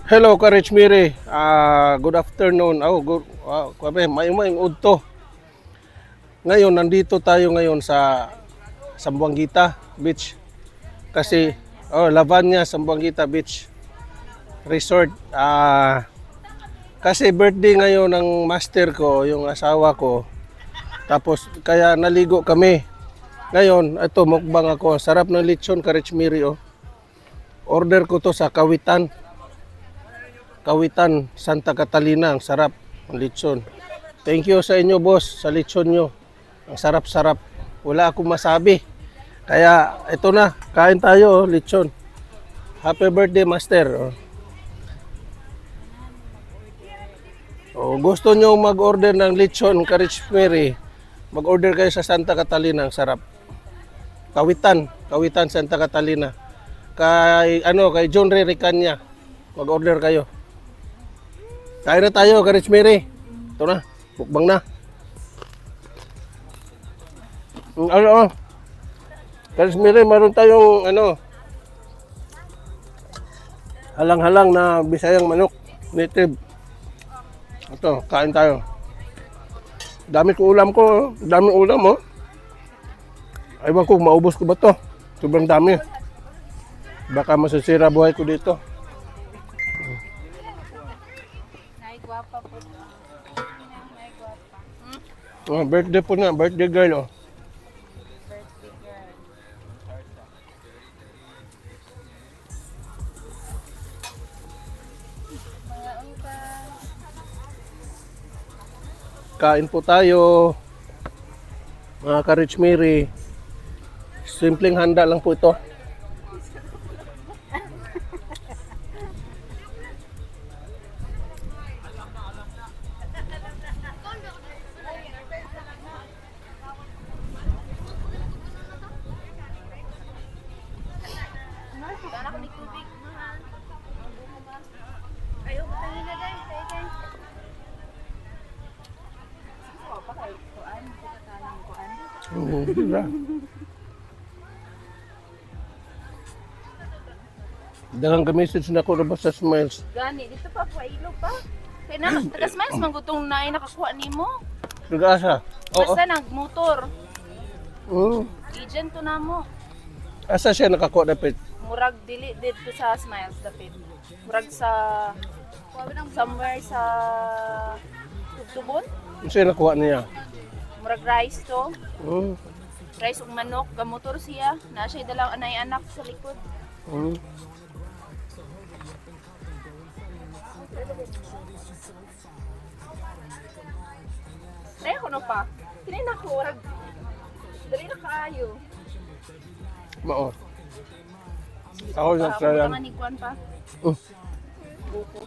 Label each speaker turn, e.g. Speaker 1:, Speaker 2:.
Speaker 1: Hello, Courage Miri. Good afternoon. May udto. Ngayon, nandito tayo ngayon sa Zamboanguita Beach. Kasi, Lavanya, Zamboanguita Beach Resort. Kasi birthday ngayon ng master ko, yung asawa ko. Tapos, kaya naligo kami. Ngayon, ito, mukbang ako. Sarap ng lechon, Courage Miri, oh. Order ko to sa Kawitan, Santa Catalina. Ang sarap ang lechon. Thank you sa inyo, boss, sa lechon nyo. Ang sarap-sarap. Wala akong masabi. Kaya ito na, kain tayo, lechon. Happy birthday, master. Gusto nyo mag-order ng lechon, Courage Miri, mag-order kayo sa Santa Catalina. Ang sarap. Kawitan, Santa Catalina. Kay John Ray Ricanya. Mag-order kayo. Kain na tayo, Courage Miri. Ito na, bukbang na. Courage Miri, meron tayong halang-halang na Bisayang manok, native. Ito, kain tayo. Dami ulam, oh. Ewan ko, maubos ko ba to? Sobrang dami. Baka masasira buhay ko dito. Birthday po na, birthday girl, oh. Kain po tayo, mga Courage Miri. Simpleng handa lang po ito. Dagang ka-message na ko na ba sa Smiles?
Speaker 2: Gani, dito pa po, ilo pa. Kaya na, taga-Smiles, manggutong na nakakuha ni mo.
Speaker 1: Taga-asa?
Speaker 2: Basta nag-motor.
Speaker 1: Oo.
Speaker 2: Agent to na mo.
Speaker 1: Asa siya nakakuha na pit?
Speaker 2: Murag dili dito sa Smiles, dapit. Murag sa, somewhere sa Tugtubon.
Speaker 1: Ano siya nakuha niya?
Speaker 2: Murag rice to.
Speaker 1: Oo.
Speaker 2: Rice ug manok, gamotor siya. Na siya dalang anay anak sa likod.
Speaker 1: Oo.
Speaker 2: Ay, ako na pa. Kinay na ko, murag. Dali na kaayo.
Speaker 1: Mao. Ako na
Speaker 2: Ako
Speaker 1: try
Speaker 2: na
Speaker 1: lang.
Speaker 2: nga ni Kwan pa.
Speaker 1: Oh.
Speaker 2: Buko.